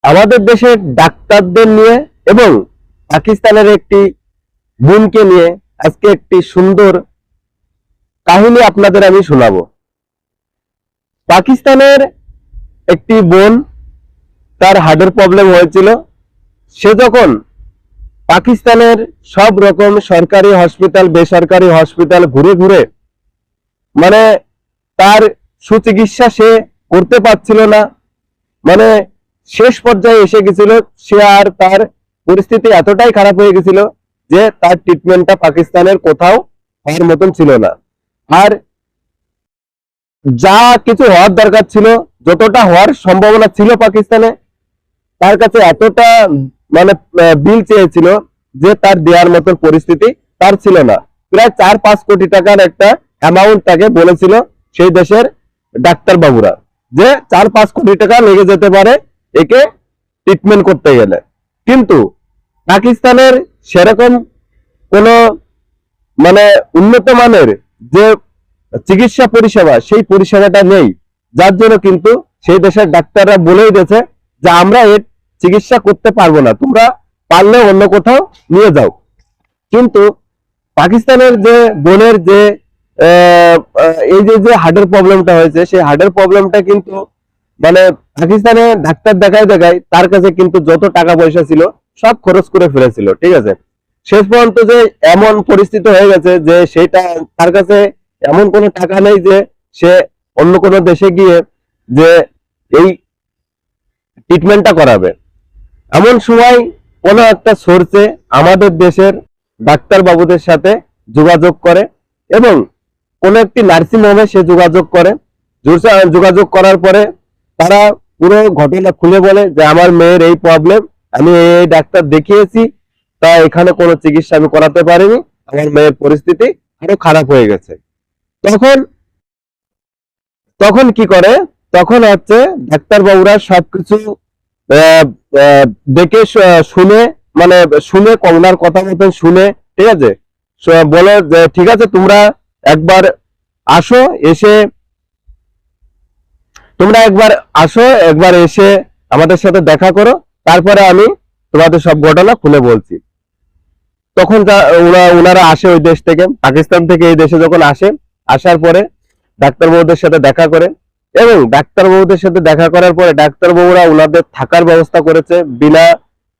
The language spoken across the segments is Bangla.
আমাদের দেশের ডাক্তারদের নিয়ে এবং পাকিস্তানের একটি বোনকে নিয়ে আজকে একটি সুন্দর কাহিনী আপনাদের আমি শোনাবো। পাকিস্তানের একটি বোন, তার হার্টের প্রবলেম হয়েছিল। সে যখন পাকিস্তানের সব রকম সরকারি হসপিটাল, বেসরকারি হসপিটাল ঘুরে ঘুরে মানে তার সুচিকিৎসা সে করতে পারছিল না, মানে শেষ পর্যায়ে এসে গেছিল। সে আর তার পরিস্থিতি এতটাই খারাপ হয়ে গেছিল যে তার ট্রিটমেন্টটা পাকিস্তানের কোথাও হওয়ার মতন ছিল না। আর যা কিছু হওয়ার দরকার ছিল, যতটা হওয়ার সম্ভাবনা ছিল পাকিস্তানে, তার কাছে এতটা মানে বিল চেয়েছিল যে তার দেওয়ার মতন পরিস্থিতি তার ছিল না। প্রায় 4-5 কোটি টাকার একটা অ্যামাউন্ট তাকে বলেছিল সেই দেশের ডাক্তার বাবুরা, যে 4-5 কোটি টাকা লেগে যেতে পারে একে ট্রিটমেন্ট করতে গেলে। কিন্তু পাকিস্তানের সেরকম কোনো মানে উন্নত মানের যে চিকিৎসা পরিষেবা, সেই পরিষেবাটা নেই। যার জন্য কিন্তু সেই দেশের ডাক্তাররা বলেই দিয়েছে যে আমরা এর চিকিৎসা করতে পারবো না, তোমরা পারলে অন্য কোথাও নিয়ে যাও। কিন্তু পাকিস্তানের যে বোনের যে এই যে যে হার্টের প্রবলেমটা হয়েছে, সেই হার্টের প্রবলেমটা কিন্তু মানে পাকিস্তানে ডাক্তার দেখায় দেখায় তার কাছে কিন্তু যত টাকা পয়সা ছিল সব খরচ করে ফেলেছিল, ঠিক আছে। শেষ পর্যন্ত যে এমন পরিস্থিতি হয়ে গেছে যে সেটা তার কাছে এমন কোনো টাকা নেই যে সে অন্য কোনো দেশে গিয়ে যে এই ট্রিটমেন্টটা করাবে। এমন সময় কোনো একটা সোর্সে আমাদের দেশের ডাক্তার বাবুদের সাথে যোগাযোগ করে এবং কোনো একটি নার্সিং হোমে সে যোগাযোগ করে। যোগাযোগ করার পরে তারা পুরো ঘটনা খুলে বলে যে আমার মেয়ের এই প্রবলেম, আমি এই ডাক্তার দেখিয়েছি, তা এখানে কোনো চিকিৎসা আমি করাতে পারিনি, আমার মেয়ের পরিস্থিতি আরো খারাপ হয়ে গেছে। তখন তখন কি করে, তখন হচ্ছে ডাক্তার বাবুরা সবকিছু দেখে শুনে, মানে শুনে করোনার কথা মতন শুনে, ঠিক আছে, বলে যে ঠিক আছে তোমরা একবার আসো, এসে তোমরা একবার আসো, একবার এসে আমাদের সাথে দেখা করো, তারপরে আমি তোমাদের সব ঘটনা খুলে বলছি। তখন ওনারা আসে ওই দেশ থেকে, পাকিস্তান থেকে এই দেশে যখন আসে, আসার পরে ডাক্তারবাবুদের সাথে দেখা করে এবং ডাক্তারবাবুদের সাথে দেখা করার পরে ডাক্তারবাবুরা ওনাদের থাকার ব্যবস্থা করেছে, বিনা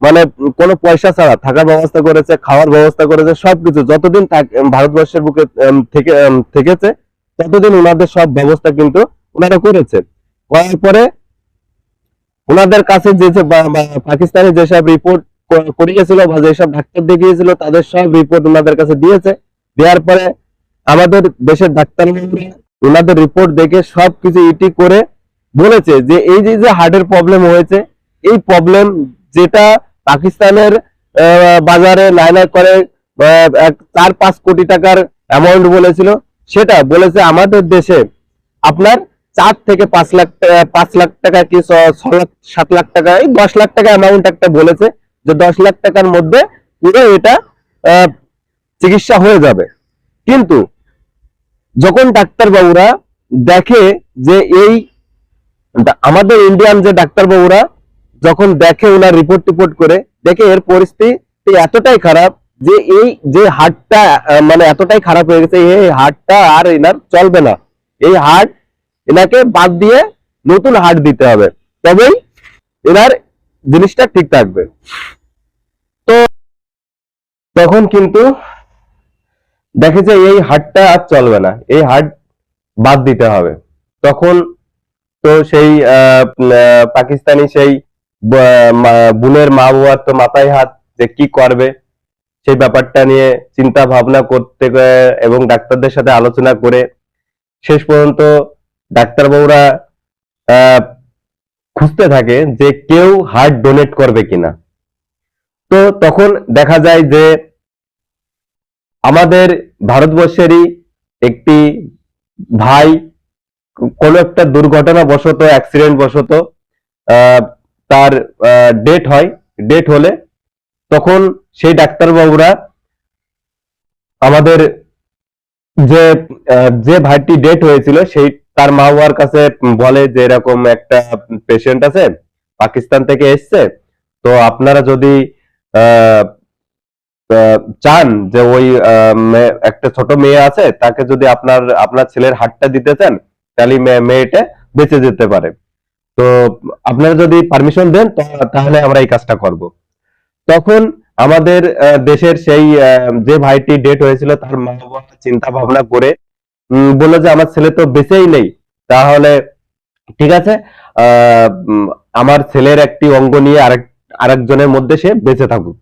মানে কোনো পয়সা ছাড়া থাকার ব্যবস্থা করেছে, খাওয়ার ব্যবস্থা করেছে, সবকিছু যতদিন ভারতবর্ষের বুকে থেকেছে ততদিন ওনাদের সব ব্যবস্থা কিন্তু ওনারা করেছে। করার পরে ওনাদের কাছে যে পাকিস্তানে যেসব রিপোর্ট করিয়েছিল বা যেসব ডাক্তার দেখিয়েছিল তাদের সব রিপোর্ট ওনাদের কাছে দিয়েছে। দেওয়ার পরে আমাদের দেশের ডাক্তার ওনাদের রিপোর্ট দেখে সবকিছু ইটি করে বলেছে যে এই যে হার্টের প্রবলেম হয়েছে, এই প্রবলেম যেটা পাকিস্তানের বাজারে নাই করে 4-5 কোটি টাকার অ্যামাউন্ট বলেছিল, সেটা বলেছে আমাদের দেশে আপনার 4 থেকে 5 লাখ টাকা কি 6-7 লাখ টাকা, এই 10 লাখ টাকা অ্যামাউন্ট একটা বলেছে যে 10 লাখ টাকার মধ্যে পুরো এটা চিকিৎসা হয়ে যাবে। কিন্তু যখন ডাক্তারবাবুরা দেখে যে এই আমাদের ইন্ডিয়ান যে ডাক্তারবাবুরা যখন দেখে, ওনার রিপোর্ট করে দেখে এর পরিস্থিতি এতটাই খারাপ যে এই যে হার্টটা মানে এতটাই খারাপ হয়ে গেছে, এই হার্টটা আর এনার চলবে না, এই হার্ট এনাকে বাদ দিয়ে নতুন হার্ট দিতে হবে, তবেই এনার জিনিসটা ঠিক থাকবে। তো তখন কিন্তু দেখেছে এই হার্টটা আর চলবে না, এই হার্ট বাদ দিতে হবে। তখন তো সেই পাকিস্তানি সেই বোনের মা বাবার তো মাথায় হাত, যে কি করবে সেই ব্যাপারটা নিয়ে চিন্তা ভাবনা করতে এবং ডাক্তারদের সাথে আলোচনা করে শেষ পর্যন্ত ডাক্তারবাবুরা খুঁজতে থাকে যে কেউ হার্ট ডোনেট করবে কিনা। তো তখন দেখা যায় যে আমাদের ভারতবর্ষেরই একটি ভাই কোনো একটা দুর্ঘটনা বশত, অ্যাক্সিডেন্ট বশত তার ডেথ হয়। ডেথ হলে তখন সেই ডাক্তারবাবুরা আমাদের যে যে ভাইটি ডেথ হয়েছিল সেই তার মা বাবার কাছে বলে যে এরকম একটা পেশেন্ট আছে, পাকিস্তান থেকে এসছে, তো আপনারা যদি আহ চান যে ওই একটা ছোট মেয়ে আছে, তাকে যদি আপনার ছেলের হাতটা দিতে চান, তাহলে মেয়েটা বেঁচে যেতে পারে। তো আপনারা যদি পারমিশন দেন তাহলে আমরা এই কাজটা করব। তখন আমাদের দেশের সেই যে ভাইটি ডেট হয়েছিল, তার মা বাবা চিন্তা ভাবনা করে বললো যে আমার ছেলে তো বেঁচেই নেই, তাহলে ঠিক আছে, আমার ছেলের একটি অঙ্গ নিয়ে আরেকজনের মধ্যে সে বেঁচে থাকুক।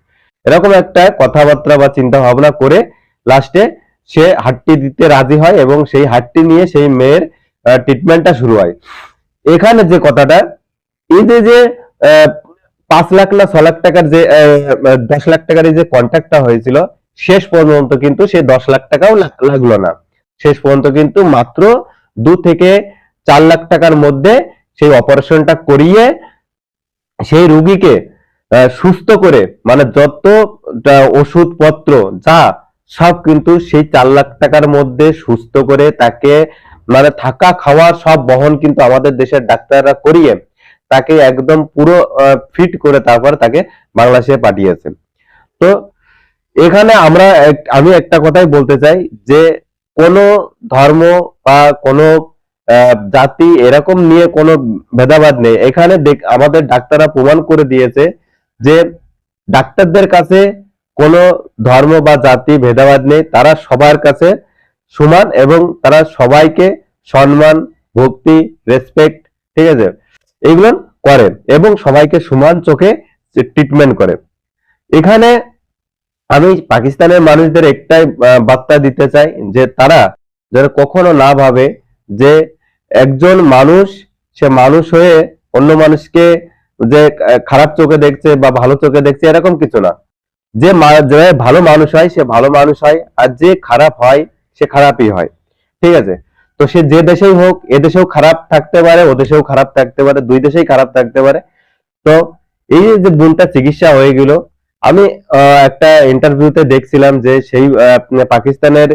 এরকম একটা কথাবার্তা বা চিন্তা ভাবনা করে লাস্টে সে হাড্ডি দিতে রাজি হয় এবং সেই হাড্ডি নিয়ে সেই মেয়ের ট্রিটমেন্টটা শুরু হয়। এখানে যে কথাটা, এই যে 5 লাখ না 6 লাখ টাকার যে 10 লাখ টাকার এই যে কন্ট্রাক্টটা হয়েছিল, শেষ পর্যন্ত কিন্তু সে 10 লাখ টাকাও লাগলো না। শেষ পর্যন্ত কিন্তু মাত্র 2 থেকে 4 লাখ টাকার মধ্যে সেই অপারেশনটা করিয়ে সেই রুগীকে সুস্থ করে, মানে যত ওষুধপত্র যা সব কিন্তু সেই 4 লাখ টাকার মধ্যে সুস্থ করে তাকে, মানে থাকা খাওয়া সব বহন কিন্তু আমাদের দেশের ডাক্তাররা করিয়ে তাকে একদম পুরো ফিট করে তারপর তাকে বাংলাদেশে পাঠিয়েছেন। তো এখানে আমি একটা কথাই বলতে চাই যে কোনো ধর্ম বা কোনো জাতি এরকম নিয়ে কোনো ভেদাভেদ নেই। এখানে আমাদের ডাক্তাররা প্রমাণ করে দিয়েছে যে ডাক্তারদের কাছে কোনো ধর্ম বা জাতি ভেদাভেদ নেই, তারা সবার কাছে সমান এবং তারা সবাইকে সম্মান, ভক্তি, রেসপেক্ট, ঠিক আছে, এগুলো করে এবং সবাইকে সমান চোখে ট্রিটমেন্ট করে। এখানে আমি পাকিস্তানের মানুষদের একটাই বার্তা দিতে চাই যে তারা যেন কখনো না ভাবে যে একজন মানুষ, সে মানুষ হয়ে অন্য মানুষকে যে খারাপ চোখে দেখছে বা ভালো চোখে দেখছে, এরকম কিছু না। যে ভালো মানুষ হয় সে ভালো মানুষ হয়, আর যে খারাপ হয় সে খারাপই হয়, ঠিক আছে। তো সে যে দেশেই হোক, এদেশেও খারাপ থাকতে পারে, ও দেশেও খারাপ থাকতে পারে, দুই দেশেই খারাপ থাকতে পারে। তো এই যে বোনটা চিকিৎসা হয়ে গেল, আমি একটা ইন্টারভিউতে দেখছিলাম যে সেই পাকিস্তানের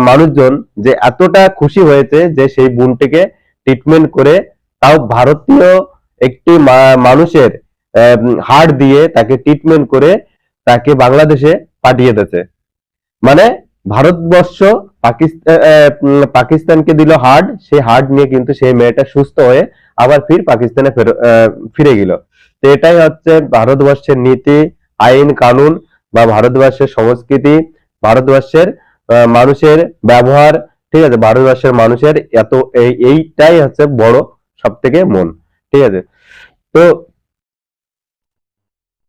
মানুষজন যে এতটা খুশি হয়েছে যে সেই বোনটিকে ট্রিটমেন্ট করে, তাও ভারতীয় একটি মানুষের হাড় দিয়ে তাকে ট্রিটমেন্ট করে তাকে বাংলাদেশে পাঠিয়ে দিয়েছে। মানে ভারতবর্ষ পাকিস্তানকে দিল হার্ট, সেই হার্ট নিয়ে কিন্তু সেই মেয়েটা সুস্থ হয়ে আবার পাকিস্তানে ফিরে গেল। তো এটাই হচ্ছে ভারতবর্ষের নীতি, আইন কানুন বা ভারতবর্ষের সংস্কৃতি, ভারতবর্ষের মানুষের ব্যবহার, ঠিক আছে, ভারতবর্ষের মানুষের এত এইটাই হচ্ছে বড় সব থেকে মন, ঠিক আছে। তো